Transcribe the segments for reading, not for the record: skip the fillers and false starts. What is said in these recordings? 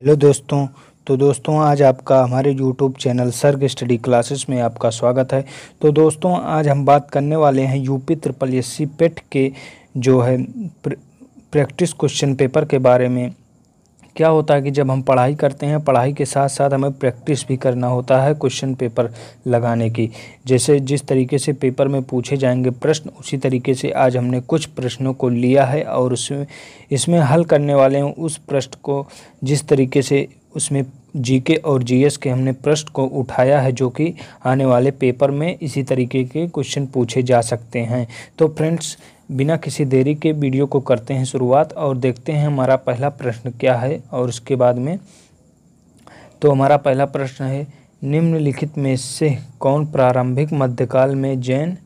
Hello दोस्तों। तो दोस्तों आज आपका हमारे यूट्यूब चैनल सर्ग स्टडी क्लासेस में आपका स्वागत है। तो दोस्तों आज हम बात करने वाले हैं यूपी ट्रिपल एससी पेट के जो है प्रैक्टिस क्वेश्चन पेपर के बारे में। क्या होता है कि जब हम पढ़ाई करते हैं, पढ़ाई के साथ साथ हमें प्रैक्टिस भी करना होता है क्वेश्चन पेपर लगाने की। जैसे जिस तरीके से पेपर में पूछे जाएंगे प्रश्न, उसी तरीके से आज हमने कुछ प्रश्नों को लिया है और इसमें हल करने वाले हैं उस प्रश्न को जिस तरीके से उसमें जीके और जीएस के हमने प्रश्न को उठाया है, जो कि आने वाले पेपर में इसी तरीके के क्वेश्चन पूछे जा सकते हैं। तो फ्रेंड्स, बिना किसी देरी के वीडियो को करते हैं शुरुआत और देखते हैं हमारा पहला प्रश्न क्या है। और उसके बाद में तो हमारा पहला प्रश्न है, निम्नलिखित में से कौन प्रारंभिक मध्यकाल में जैन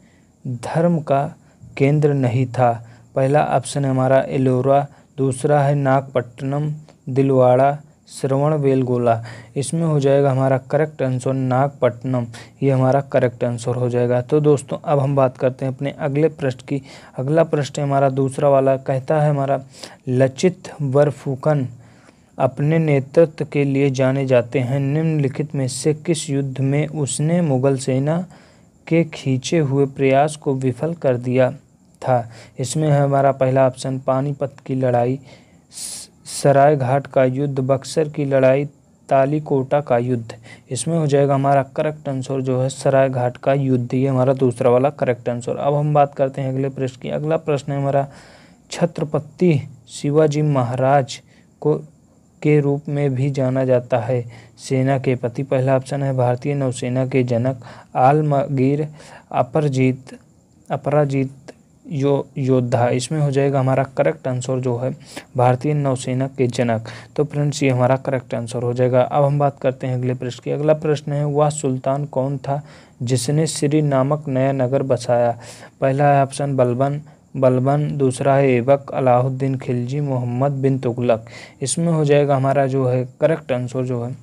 धर्म का केंद्र नहीं था। पहला ऑप्शन है हमारा एलोरा, दूसरा है नागपट्टनम, दिलवाड़ा, श्रवणबेलगोला। इसमें हो जाएगा हमारा करेक्ट आंसर नागपट्टनम, ये हमारा करेक्ट आंसर हो जाएगा। तो दोस्तों अब हम बात करते हैं अपने अगले प्रश्न की। अगला प्रश्न हमारा दूसरा वाला कहता है हमारा, लचित बरफुकन अपने नेतृत्व के लिए जाने जाते हैं। निम्नलिखित में से किस युद्ध में उसने मुगल सेना के खींचे हुए प्रयास को विफल कर दिया था। इसमें है हमारा पहला ऑप्शन पानीपत की लड़ाई, सरायघाट का युद्ध, बक्सर की लड़ाई, तालीकोटा का युद्ध। इसमें हो जाएगा हमारा करेक्ट आंसर जो है सरायघाट का युद्ध, ये हमारा दूसरा वाला करेक्ट आंसर। अब हम बात करते हैं अगले प्रश्न की। अगला प्रश्न है हमारा, छत्रपति शिवाजी महाराज को के रूप में भी जाना जाता है सेना के पति। पहला ऑप्शन है भारतीय नौसेना के जनक, आलमगीर, अपराजित योद्धा। इसमें हो जाएगा हमारा करेक्ट आंसर जो है भारतीय नौसेना के जनक। तो फ्रेंड्स ये हमारा करेक्ट आंसर हो जाएगा। अब हम बात करते हैं अगले प्रश्न की। अगला प्रश्न है, वह सुल्तान कौन था जिसने श्री नामक नया नगर बसाया। पहला है ऑप्शन बलबन, दूसरा है ऐबक, अलाउद्दीन खिलजी, मोहम्मद बिन तुगलक। इसमें हो जाएगा हमारा जो है करेक्ट आंसर जो है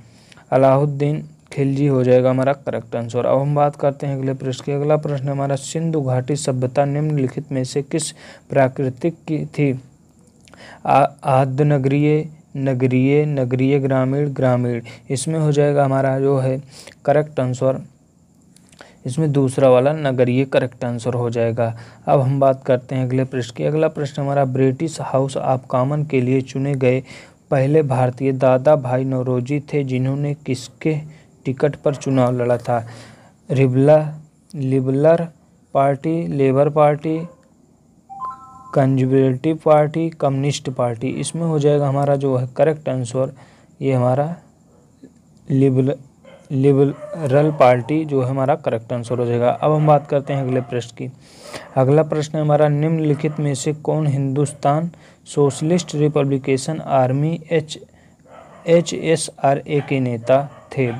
अलाउद्दीन खिलजी हो जाएगा हमारा करेक्ट आंसर। अब हम बात करते हैं अगले प्रश्न की। अगला प्रश्न हमारा, सिंधु घाटी सभ्यता निम्नलिखित में से किस प्राकृतिक की थी। आद्य नगरीय, ग्रामीण। इसमें हो जाएगा हमारा जो है करेक्ट आंसर, इसमें दूसरा वाला नगरीय करेक्ट आंसर हो जाएगा। अब हम बात करते हैं अगले प्रश्न की। अगला प्रश्न हमारा, ब्रिटिश हाउस ऑफ कॉमन के लिए चुने गए पहले भारतीय दादा भाई नौरोजी थे जिन्होंने किसके टिकट पर चुनाव लड़ा था। Liberal party, labour party, conservative party, communist party. इसमें हो जाएगा हमारा जो है करेक्ट आंसर, ये हमारा लिबरल पार्टी जो है हमारा करेक्ट आंसर हो जाएगा। अब हम बात करते हैं अगले प्रश्न की। अगला प्रश्न है हमारा, निम्नलिखित में से कौन Hindustan socialist republication army HSRA के नेता थे।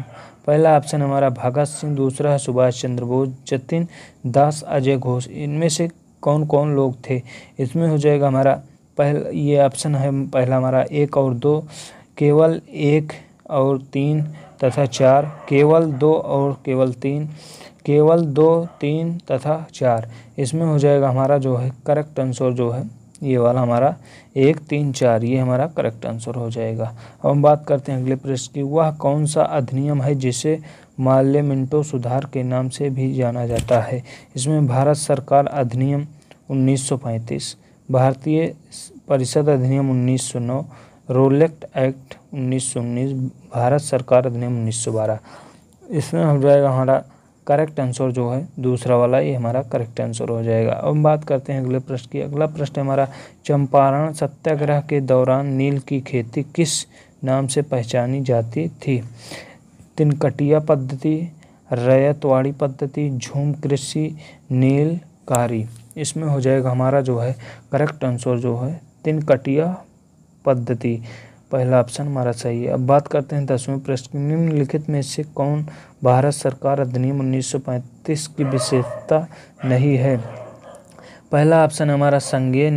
पहला ऑप्शन हमारा भगत सिंह, दूसरा है सुभाष चंद्र बोस, जतिन दास, अजय घोष। इनमें से कौन कौन लोग थे। इसमें हो जाएगा हमारा ये ऑप्शन है पहला हमारा 1 और 2, केवल 1 और 3 तथा 4, केवल 2 और केवल 3, केवल 2, 3 तथा 4। इसमें हो जाएगा हमारा जो है करेक्ट आंसर जो है ये वाला हमारा 1, 3, 4, ये हमारा करेक्ट आंसर हो जाएगा। अब हम बात करते हैं अगले प्रश्न की। वह कौन सा अधिनियम है जिसे माल्य मिंटो सुधार के नाम से भी जाना जाता है। इसमें भारत सरकार अधिनियम 1935, भारतीय परिषद अधिनियम 1909, रोलेक्ट एक्ट 1919, भारत सरकार अधिनियम 1912। इसमें हो जाएगा हमारा करेक्ट आंसर जो है दूसरा वाला, ये हमारा करेक्ट आंसर हो जाएगा। अब हम बात करते हैं अगले प्रश्न की। अगला प्रश्न हमारा, चंपारण सत्याग्रह के दौरान नील की खेती किस नाम से पहचानी जाती थी। तिनकटिया पद्धति, रैयतवाड़ी पद्धति, झूम कृषि, नीलकारी। इसमें हो जाएगा हमारा जो है करेक्ट आंसर जो है तिनकटिया पद्धति, पहला ऑप्शन हमारा सही है। अब बात करते हैं 10वें प्रश्न की। निम्नलिखित में से कौन भारत सरकार अधिनियम 1935 की विशेषता नहीं है। पहला ऑप्शन हमारा संघीय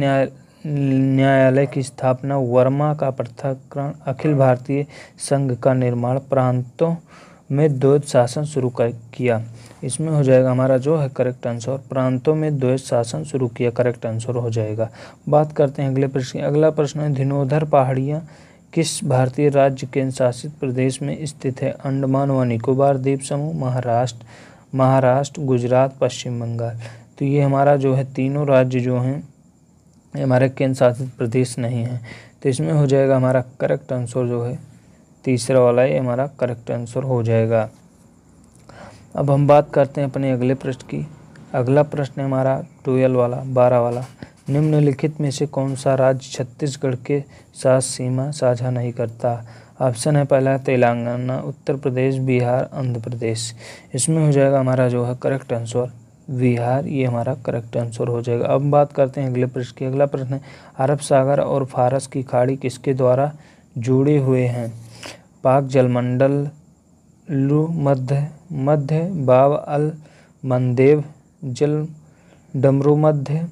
न्यायालय की स्थापना, वर्मा का पृथक्करण, अखिल भारतीय संघ का निर्माण, प्रांतों में द्वैध शासन शुरू किया। इसमें हो जाएगा हमारा जो है करेक्ट आंसर, प्रांतों में द्वैध शासन शुरू किया, करेक्ट आंसर हो जाएगा। बात करते हैं अगले प्रश्न की। अगला प्रश्न है, धिनोधर पहाड़ियाँ किस भारतीय राज्य केंद्र शासित प्रदेश में स्थित है? अंडमान व निकोबार द्वीप समूह, महाराष्ट्र, गुजरात, पश्चिम बंगाल। तो ये हमारा जो है तीनों राज्य जो हैं हमारे केंद्र शासित प्रदेश नहीं हैं। तो इसमें हो जाएगा हमारा करेक्ट आंसर जो है तीसरा वाला, ये हमारा करेक्ट आंसर हो जाएगा। अब हम बात करते हैं अपने अगले प्रश्न की। अगला प्रश्न है हमारा 12 वाला। निम्नलिखित में से कौन सा राज्य छत्तीसगढ़ के साथ सीमा साझा नहीं करता? ऑप्शन है पहला तेलंगाना, उत्तर प्रदेश, बिहार, आंध्र प्रदेश। इसमें हो जाएगा हमारा जो है करेक्ट आंसर बिहार, ये हमारा करेक्ट आंसर हो जाएगा। अब बात करते हैं अगले प्रश्न की। अगला प्रश्न है अरब सागर और फारस की खाड़ी किसके द्वारा जुड़े हुए हैं? पाक जलमंडल, मध्य बाब अल मंदेब जल डमरू मध्य,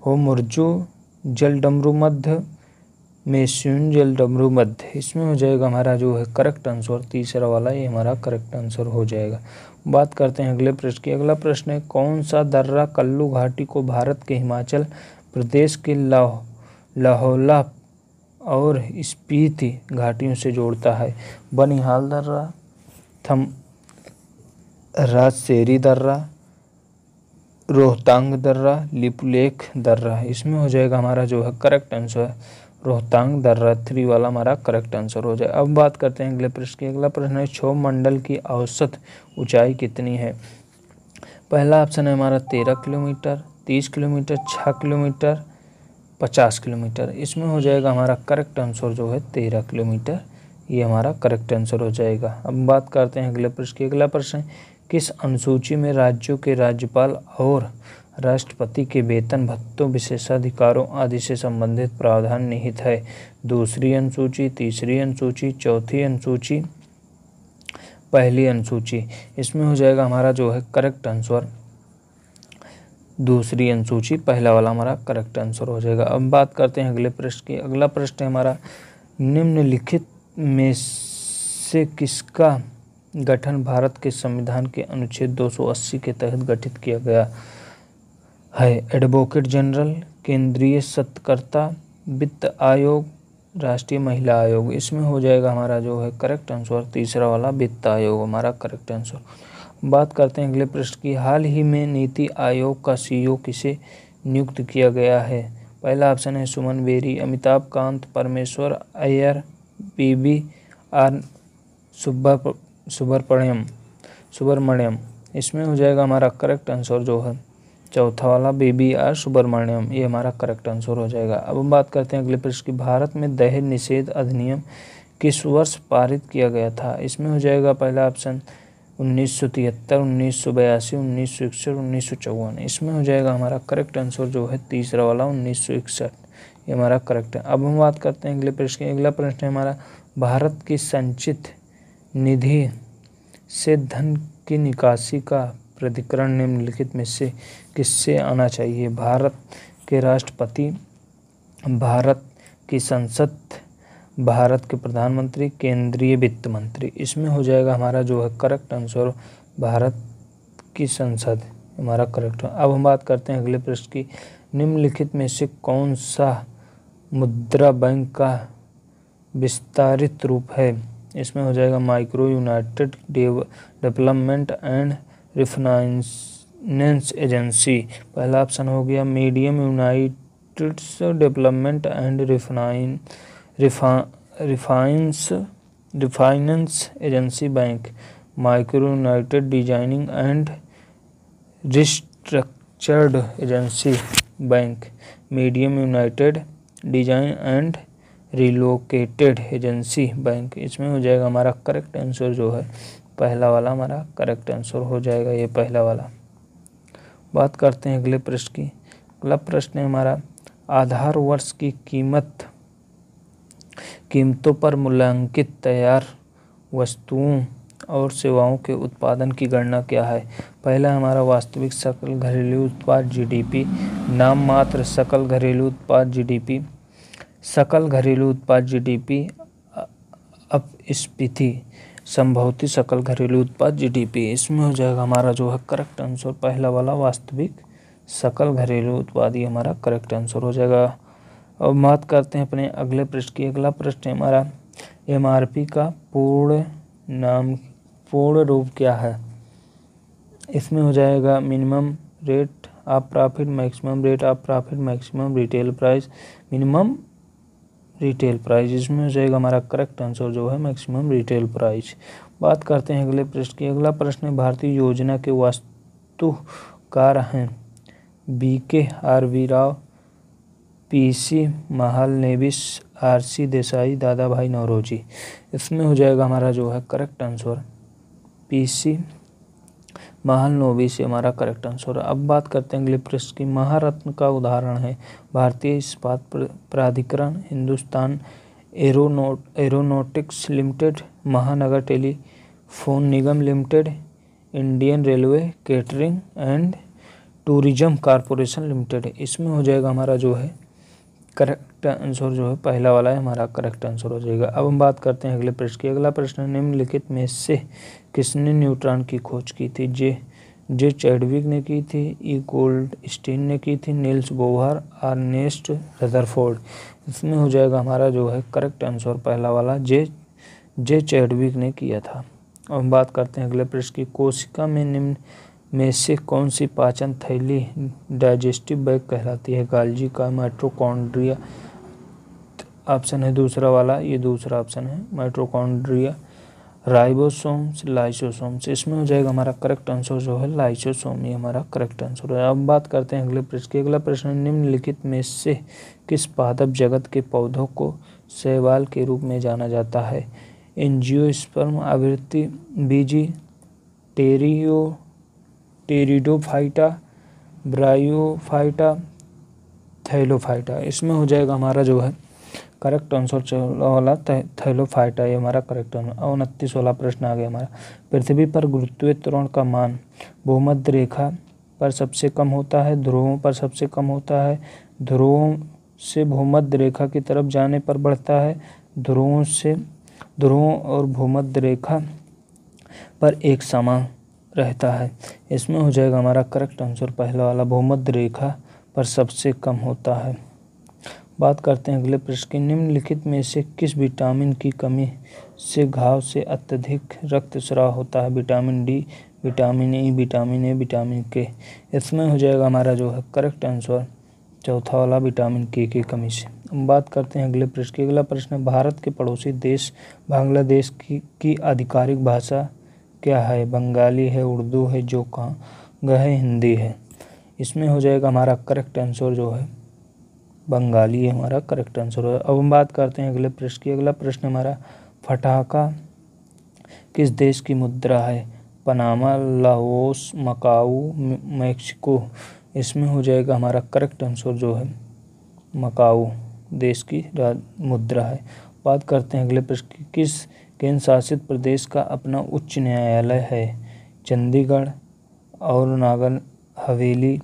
होमुर्जू जल डमरू मध्य, मेसून जल डमरू मध्य। इसमें हो जाएगा हमारा जो है करेक्ट आंसर तीसरा वाला, ये हमारा करेक्ट आंसर हो जाएगा। बात करते हैं अगले प्रश्न की। अगला प्रश्न है कौन सा दर्रा कल्लू घाटी को भारत के हिमाचल प्रदेश के लाहौल और स्पीति घाटियों से जोड़ता है? बनिहाल दर्रा, राजसेरी दर्रा, रोहतांग दर्रा, लिपुलेख दर्रा। इसमें हो जाएगा हमारा जो है करेक्ट आंसर रोहतांग दर्रा, 3 वाला हमारा करेक्ट आंसर हो जाए। अब बात करते हैं अगले प्रश्न की। अगला प्रश्न है क्षोभ मंडल की औसत ऊंचाई कितनी है? पहला ऑप्शन है हमारा 13 किलोमीटर, 30 किलोमीटर, 6 किलोमीटर, 50 किलोमीटर। इसमें हो जाएगा हमारा करेक्ट आंसर जो है 13 किलोमीटर, ये हमारा करेक्ट आंसर हो जाएगा। अब बात करते हैं अगले प्रश्न की। अगला प्रश्न है किस अनुसूची में राज्यों के राज्यपाल और राष्ट्रपति के वेतन भत्तों, विशेषाधिकारों आदि से संबंधित प्रावधान निहित है? दूसरी अनुसूची, तीसरी अनुसूची, चौथी अनुसूची, पहली अनुसूची। इसमें हो जाएगा हमारा जो है करेक्ट आंसर दूसरी अनुसूची, पहला वाला हमारा करेक्ट आंसर हो जाएगा। अब बात करते हैं अगले प्रश्न की। अगला प्रश्न है हमारा निम्नलिखित में से किसका गठन भारत के संविधान के अनुच्छेद 280 के तहत गठित किया गया है? एडवोकेट जनरल, केंद्रीय सत्कर्ता, वित्त आयोग, राष्ट्रीय महिला आयोग। इसमें हो जाएगा हमारा जो है करेक्ट आंसर तीसरा वाला, वित्त आयोग हमारा करेक्ट आंसर। बात करते हैं अगले प्रश्न की। हाल ही में नीति आयोग का CEO किसे नियुक्त किया गया है? पहला ऑप्शन है सुमन बेरी, अमिताभ कांत, परमेश्वर अय्यर, BVR सुब्रमण्यम। इसमें हो जाएगा हमारा करेक्ट आंसर जो है चौथा वाला, BVR सुब्रमण्यम, ये हमारा करेक्ट आंसर हो जाएगा। अब हम बात करते हैं अगले प्रश्न की। भारत में दहेज निषेध अधिनियम किस वर्ष पारित किया गया था? इसमें हो जाएगा पहला ऑप्शन 1973, 1982, 1961, 1954। इसमें हो जाएगा हमारा करेक्ट आंसर जो है तीसरा वाला 1961, ये हमारा करेक्ट है। अब हम बात करते हैं अगले प्रश्न की। अगला प्रश्न है हमारा भारत की संचित निधि से धन की निकासी का प्राधिकरण निम्नलिखित में से किससे आना चाहिए? भारत के राष्ट्रपति, भारत की संसद, भारत के प्रधानमंत्री, केंद्रीय वित्त मंत्री। इसमें हो जाएगा हमारा जो है करेक्ट आंसर भारत की संसद, हमारा करेक्ट है। अब हम बात करते हैं अगले प्रश्न की। निम्नलिखित में से कौन सा मुद्रा बैंक का विस्तारित रूप है? इसमें हो जाएगा micro United development and refinance agency. पहला ऑप्शन हो गया medium United development and refinance agency bank, micro United designing and restructured agency bank, medium United design and relocated agency bank. इसमें हो जाएगा हमारा करेक्ट आंसर जो है पहला वाला, हमारा करेक्ट आंसर हो जाएगा ये पहला वाला। बात करते हैं अगले प्रश्न की। अगला प्रश्न है हमारा आधार वर्ष की कीमतों पर मूल्यांकित तैयार वस्तुओं और सेवाओं के उत्पादन की गणना क्या है? पहला हमारा वास्तविक सकल घरेलू उत्पाद GDP, नाम मात्र सकल घरेलू उत्पाद GDP, सकल घरेलू उत्पाद GDP, अपस्फीति, संभवती सकल घरेलू उत्पाद GDP। इसमें हो जाएगा हमारा जो है करेक्ट आंसर पहला वाला वास्तविक सकल घरेलू उत्पाद, ये हमारा करेक्ट आंसर हो जाएगा। अब बात करते हैं अपने अगले पृष्ठ की। अगला प्रश्न है हमारा एमआरपी का पूर्ण रूप क्या है। इसमें हो जाएगा minimum rate of profit, maximum rate of profit, maximum retail price, minimum retail price. इसमें हो जाएगा हमारा करेक्ट आंसर जो है मैक्सिमम रिटेल प्राइस। बात करते हैं अगले पृष्ठ की। अगला प्रश्न है भारतीय योजना के वास्तुकार हैं BK.R.V. Rao, PC Mahalanobis, RC Desai, दादा भाई नौरोजी। इसमें हो जाएगा हमारा जो है करेक्ट आंसर PC महालनोबिस हमारा करेक्ट आंसर। अब बात करते हैं अगले पृष्ठ की। महारत्न का उदाहरण है भारतीय इस्पात प्राधिकरण, हिंदुस्तान एरोनॉटिक्स लिमिटेड, महानगर telephone Nigam limited, Indian railway catering and tourism corporation limited. इसमें हो जाएगा हमारा जो है करेक्ट आंसर जो है पहला वाला है हमारा करेक्ट आंसर हो जाएगा। अब हम बात करते हैं अगले पृष्ठ की। अगला प्रश्न निम्नलिखित में से किसने न्यूट्रॉन की खोज की थी। जे चैडविक ने की थी, E गोल्डस्टीन ने की थी, नील्स बोहर, अर्नेस्ट रदरफोर्ड। इसमें हो जाएगा हमारा जो है करेक्ट आंसर पहला वाला जे चैडविक ने किया था। अब हम बात करते हैं अगले पृष्ठ की। कोशिका में निम्न में से कौन सी पाचन थैली डाइजेस्टिव बैग कहलाती है। गाल्जी का, माइटोकॉन्ड्रिया ऑप्शन है दूसरा वाला, ये दूसरा ऑप्शन है माइटोकॉन्ड्रिया, राइबोसोम्स, लाइसोसोम्स। इसमें हो जाएगा हमारा करेक्ट आंसर जो है लाइसोसोम, ये हमारा करेक्ट आंसर है। अब बात करते हैं अगले पृष्ठ की। अगला प्रश्न निम्नलिखित में से किस पादप जगत के पौधों को शैवाल के रूप में जाना जाता है। एंजियोस्पर्म, आवृत्ति बीजी, टेरिडोफाइटा, ब्रायोफाइटा, थैलोफाइटा। इसमें हो जाएगा हमारा जो है करेक्ट आंसर वाला थैलोफाइटा, ये हमारा करेक्ट आंसर। 29 वाला प्रश्न आ गया हमारा। पृथ्वी पर गुरुत्वीय त्वरण का मान भूमध्य रेखा पर सबसे कम होता है, ध्रुवों पर सबसे कम होता है, ध्रुवों से भूमध्य रेखा की तरफ जाने पर बढ़ता है, ध्रुवों और भूमध्य रेखा पर एक समान रहता है। इसमें हो जाएगा हमारा करेक्ट आंसर पहला वाला, भूमध्य रेखा पर सबसे कम होता है। बात करते हैं अगले प्रश्न की। निम्नलिखित में से किस विटामिन की कमी से घाव से अत्यधिक रक्तस्राव होता है। Vitamin D, vitamin E, vitamin A, vitamin के। इसमें हो जाएगा हमारा जो है करेक्ट आंसर चौथा वाला, विटामिन के की कमी से। हम बात करते हैं अगले प्रश्न की। अगला प्रश्न है भारत के पड़ोसी देश बांग्लादेश की आधिकारिक भाषा क्या है। बंगाली है, उर्दू है, जोंग है, हिंदी है। इसमें हो जाएगा हमारा करेक्ट आंसर जो है बंगाली है हमारा करेक्ट आंसर है। अब हम बात करते हैं अगले प्रश्न की। अगला प्रश्न हमारा फटाका किस देश की मुद्रा है। Panama, Laos, Macau, Mexico. इसमें हो जाएगा हमारा करेक्ट आंसर जो है मकाऊ देश की मुद्रा है। बात करते हैं अगले प्रश्न की। किस केंद्र शासित प्रदेश का अपना उच्च न्यायालय है। चंडीगढ़ और नागर हवेली,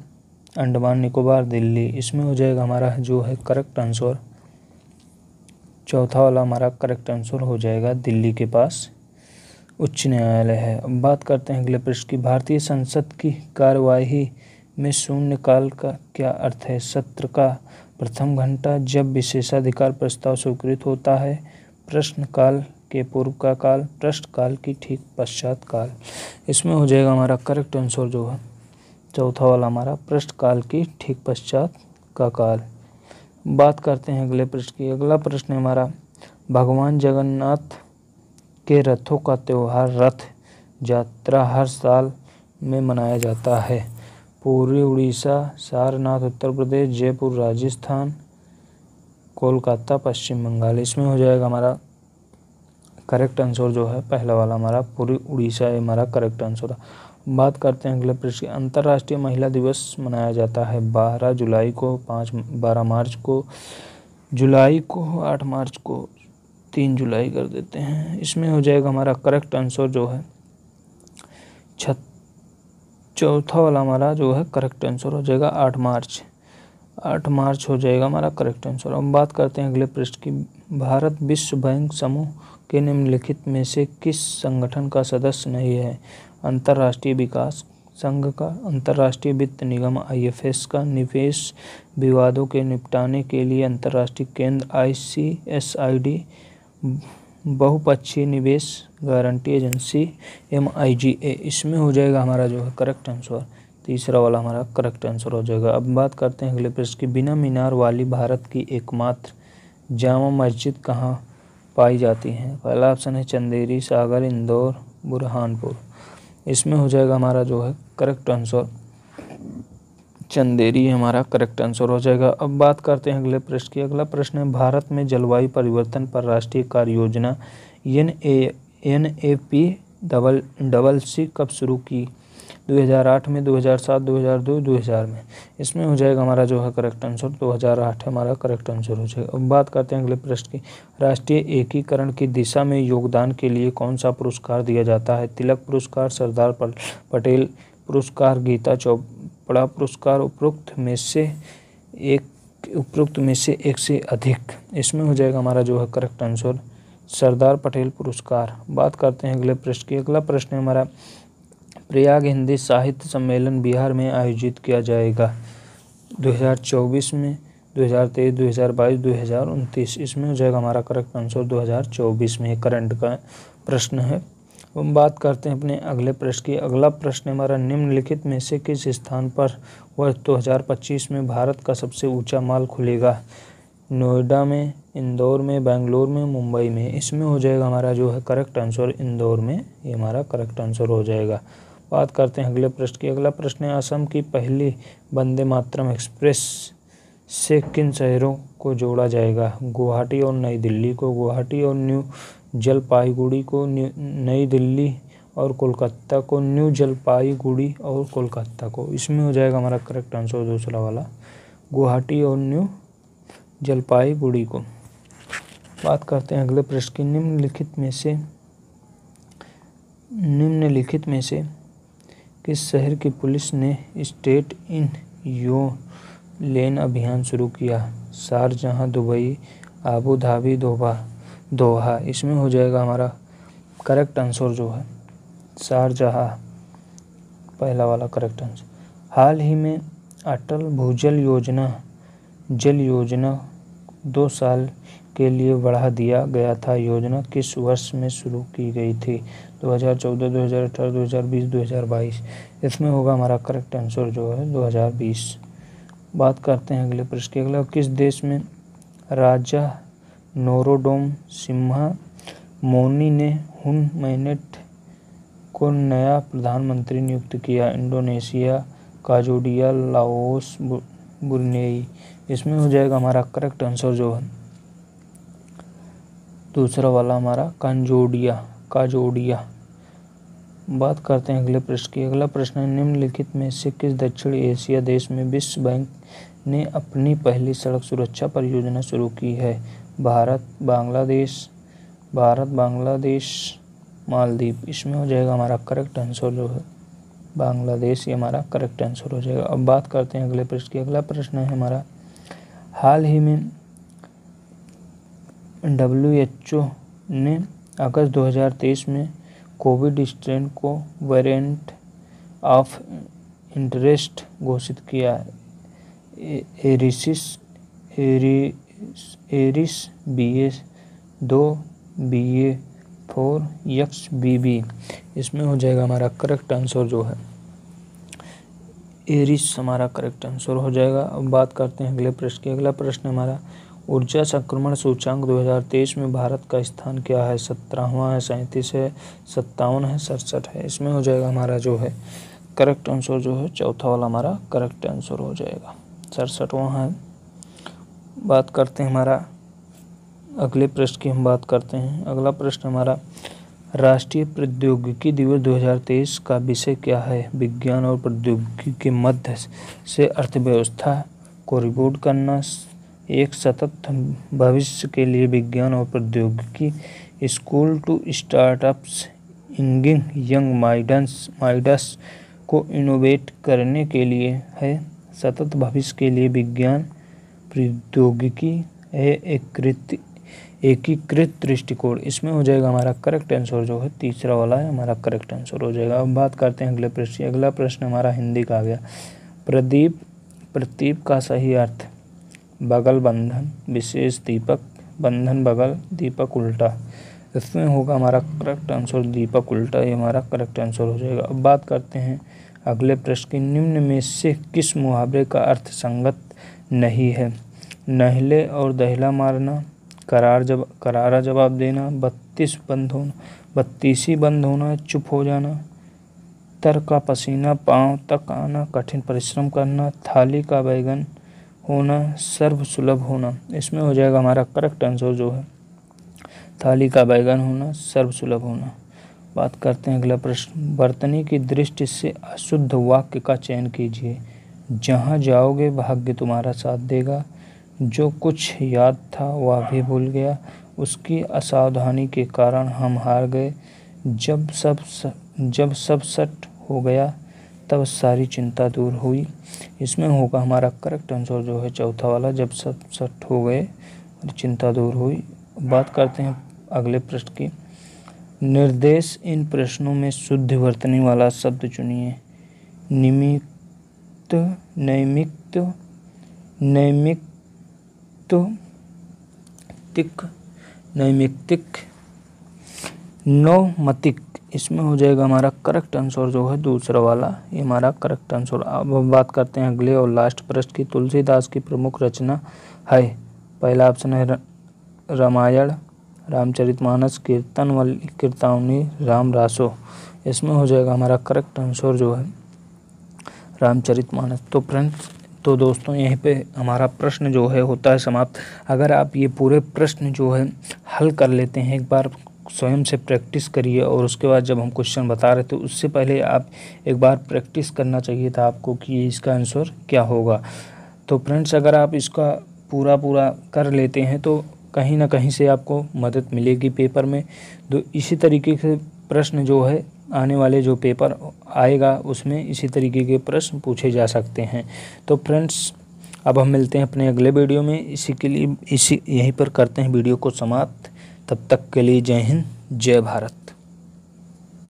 अंडमान निकोबार, दिल्ली। इसमें हो जाएगा हमारा जो है करेक्ट आंसर चौथा वाला हमारा करेक्ट आंसर हो जाएगा दिल्ली के पास उच्च न्यायालय है। अब बात करते हैं अगले प्रश्न की। भारतीय संसद की कार्यवाही में शून्यकाल का क्या अर्थ है। सत्र का प्रथम घंटा, जब विशेषाधिकार प्रस्ताव स्वीकृत होता है, प्रश्नकाल के पूर्व का काल, प्रश्नकाल की ठीक पश्चात काल। इसमें हो जाएगा हमारा करेक्ट आंसर जो है चौथा वाला हमारा प्रश्नकाल की ठीक पश्चात का काल। बात करते हैं अगले प्रश्न की। अगला प्रश्न है हमारा भगवान जगन्नाथ के रथों का त्यौहार रथ यात्रा हर साल में मनाया जाता है। पूरी उड़ीसा, सारनाथ उत्तर प्रदेश, जयपुर राजस्थान, कोलकाता पश्चिम बंगाल। इसमें हो जाएगा हमारा करेक्ट आंसर जो है पहला वाला हमारा पूरी उड़ीसा है हमारा करेक्ट आंसर है। बात करते हैं अगले प्रश्न। अंतर्राष्ट्रीय महिला दिवस मनाया जाता है 12 जुलाई को, 12 मार्च को, जुलाई को, 8 मार्च को, 3 जुलाई कर देते हैं। इसमें हो जाएगा हमारा करेक्ट आंसर जो है चौथा वाला हमारा जो है करेक्ट आंसर हो जाएगा 8 मार्च। 8 मार्च हो जाएगा हमारा करेक्ट आंसर। हम बात करते हैं अगले प्रश्न की। भारत विश्व बैंक समूह के निम्नलिखित में से किस संगठन का सदस्य नहीं है। अंतर्राष्ट्रीय विकास संघ का, अंतर्राष्ट्रीय वित्त निगम IFS का, निवेश विवादों के निपटाने के लिए अंतर्राष्ट्रीय केंद्र ICSID, बहुपक्षीय निवेश गारंटी एजेंसी MIGA। इसमें हो जाएगा हमारा जो है करेक्ट आंसर, तीसरा वाला हमारा करेक्ट आंसर हो जाएगा। अब बात करते हैं अगले प्रश्न की, बिना मीनार वाली भारत की एकमात्र जामा मस्जिद कहाँ पाई जाती है? पहला ऑप्शन है चंदेरी, सागर, इंदौर, बुरहानपुर। इसमें हो जाएगा हमारा जो है करेक्ट आंसर चंदेरी हमारा करेक्ट आंसर हो जाएगा। अब बात करते हैं अगले प्रश्न की। अगला प्रश्न है, भारत में जलवायु परिवर्तन पर राष्ट्रीय कार्य योजना NAPCC कब शुरू की? 2008 में, 2007, 2002, 2000 में। इसमें हो जाएगा हमारा जो है करेक्ट आंसर 2008 हमारा करेक्ट आंसर हो जाएगा। अब बात करते हैं अगले प्रश्न की, राष्ट्रीय एकीकरण की दिशा में योगदान के लिए कौन सा पुरस्कार दिया जाता है? तिलक पुरस्कार, सरदार पटेल पुरस्कार, गीता चोपड़ा पुरस्कार, उपरोक्त में से एक से अधिक। इसमें हो जाएगा हमारा जो है करेक्ट आंसर सरदार पटेल पुरस्कार। बात करते हैं अगले प्रश्न की। अगला प्रश्न है हमारा, प्रयाग हिंदी साहित्य सम्मेलन बिहार में आयोजित किया जाएगा 2024 में, 2023, 2022, 2029। इसमें हो जाएगा हमारा करेक्ट आंसर 2024 में, करंट का प्रश्न है। हम बात करते हैं अपने अगले प्रश्न की। अगला प्रश्न हमारा, निम्नलिखित में से किस स्थान पर वर्ष 2025 में भारत का सबसे ऊंचा मॉल खुलेगा? नोएडा में, इंदौर में, बेंगलोर में, मुंबई में। इसमें हो जाएगा हमारा जो है करेक्ट आंसर इंदौर में, ये हमारा करेक्ट आंसर हो जाएगा। बात करते हैं अगले प्रश्न की। अगला प्रश्न है, असम की पहली वंदे मातरम एक्सप्रेस से किन शहरों को जोड़ा जाएगा? गुवाहाटी और नई दिल्ली को, गुवाहाटी और न्यू जलपाईगुड़ी को, नई दिल्ली और कोलकाता को, न्यू जलपाईगुड़ी और कोलकाता को। इसमें हो जाएगा हमारा करेक्ट आंसर दूसरा वाला, गुवाहाटी और न्यू जलपाईगुड़ी को। बात करते हैं अगले प्रश्न की, निम्नलिखित में से किस शहर की पुलिस ने स्टेट इन योर लेन अभियान शुरू किया? शारजाह, दुबई, आबू धाबी, दोहा। इसमें हो जाएगा हमारा करेक्ट आंसर जो है शारजाह, पहला वाला करेक्ट आंसर। हाल ही में अटल भूजल जल योजना 2 साल के लिए बढ़ा दिया गया था। योजना किस वर्ष में शुरू की गई थी? 2014, 2018, 2020, 2022। इसमें होगा हमारा करेक्ट आंसर जो है 2020। बात करते हैं अगले प्रश्न के। अगला, किस देश में राजा नोरोडोम सिम्हा मोनी ने हुन मैनेट को नया प्रधानमंत्री नियुक्त किया? Indonesia, Cambodia, Laos, Brunei. इसमें हो जाएगा हमारा करेक्ट आंसर जो है दूसरा वाला हमारा काम्बोडिया। बात करते हैं अगले प्रश्न की। अगला प्रश्न है, निम्नलिखित में से किस दक्षिण एशिया देश में विश्व बैंक ने अपनी पहली सड़क सुरक्षा परियोजना शुरू की है? भारत, बांग्लादेश, मालदीव। इसमें हो जाएगा हमारा करेक्ट आंसर जो है बांग्लादेश, ये हमारा करेक्ट आंसर हो जाएगा। अब बात करते हैं अगले प्रश्न की। अगला प्रश्न है हमारा, हाल ही में WHO ने अगस्त 2023 में कोविड स्ट्रेन को वेरिएंट ऑफ इंटरेस्ट घोषित किया। Eris BA.2, BA.4, XBB। इसमें हो जाएगा हमारा करेक्ट आंसर जो है एरिस, हमारा करेक्ट आंसर हो जाएगा। अब बात करते हैं अगले प्रश्न की। अगला प्रश्न हमारा, ऊर्जा संक्रमण सूचांक 2023 में भारत का स्थान क्या है? 17वां है, 37 है, 57 है, 67 है। इसमें हो जाएगा हमारा जो है करेक्ट आंसर जो है चौथा वाला हमारा करेक्ट आंसर हो जाएगा, 67वां है। बात करते हैं हमारा अगले प्रश्न की। हम बात करते हैं अगला प्रश्न हमारा, राष्ट्रीय प्रौद्योगिकी दिवस 2023 का विषय क्या है? विज्ञान और प्रौद्योगिकी के मध्य से अर्थव्यवस्था को रिबूट करना, एक सतत भविष्य के लिए विज्ञान और प्रौद्योगिकी, school to startups, engaging young minds को इनोवेट करने के लिए है, सतत भविष्य के लिए विज्ञान प्रौद्योगिकी है, एकीकृत दृष्टिकोण, इसमें हो जाएगा हमारा करेक्ट आंसर जो है तीसरा वाला है हमारा करेक्ट आंसर हो जाएगा। अब बात करते हैं अगले प्रश्न। अगला प्रश्न हमारा हिंदी का आ गया। प्रदीप का सही अर्थ बगल बंधन, विशेष दीपक, बंधन बगल, दीपक उल्टा। इसमें होगा हमारा करेक्ट आंसर दीपक उल्टा, ये हमारा करेक्ट आंसर हो जाएगा। अब बात करते हैं अगले प्रश्न की। निम्न में से किस मुहावरे का अर्थ संगत नहीं है? नहले और दहला मारना, करारा जवाब देना, बत्तीसी बंद होना, चुप हो जाना, तर का पसीना पांव तक आना, कठिन परिश्रम करना, थाली का बैगन होना, सर्व सुलभ होना। इसमें हो जाएगा हमारा करेक्ट आंसर जो है थाली का बैगन होना, सर्व सुलभ होना। बात करते हैं अगला प्रश्न। वर्तनी की दृष्टि से अशुद्ध वाक्य का चयन कीजिए। जहाँ जाओगे भाग्य तुम्हारा साथ देगा, जो कुछ याद था वह भी भूल गया, उसकी असावधानी के कारण हम हार गए, जब सब सट हो गया तब सारी चिंता दूर हुई। इसमें होगा हमारा करेक्ट आंसर जो है चौथा वाला, जब सब सट हो गए और चिंता दूर हुई। बात करते हैं अगले प्रश्न की। निर्देश, इन प्रश्नों में शुद्ध वर्तनी वाला शब्द चुनिए। निमित्त, नैमित्त, नैमित्तिक, नौमतिक। इसमें हो जाएगा हमारा करेक्ट आंसर जो है दूसरा वाला, ये हमारा करेक्ट आंसर। अब हम बात करते हैं अगले और लास्ट प्रश्न की। तुलसीदास की प्रमुख रचना है। पहला ऑप्शन है रामायण, रामचरितमानस, कीर्तावनी, राम रासो। इसमें हो जाएगा हमारा करेक्ट आंसर जो है रामचरितमानस। तो फ्रेंड्स, तो दोस्तों यहीं पे हमारा प्रश्न जो है होता है समाप्त। अगर आप ये पूरे प्रश्न जो है हल कर लेते हैं, एक बार स्वयं से प्रैक्टिस करिए, और उसके बाद जब हम क्वेश्चन बता रहे थे उससे पहले आप एक बार प्रैक्टिस करना चाहिए था आपको कि इसका आंसर क्या होगा। तो फ्रेंड्स, अगर आप इसका पूरा कर लेते हैं तो कहीं ना कहीं से आपको मदद मिलेगी पेपर में। तो इसी तरीके से प्रश्न जो है आने वाले जो पेपर आएगा उसमें इसी तरीके के प्रश्न पूछे जा सकते हैं। तो फ्रेंड्स, अब हम मिलते हैं अपने अगले वीडियो में। यहीं पर करते हैं वीडियो को समाप्त। तब तक के लिए जय हिंद, जय भारत।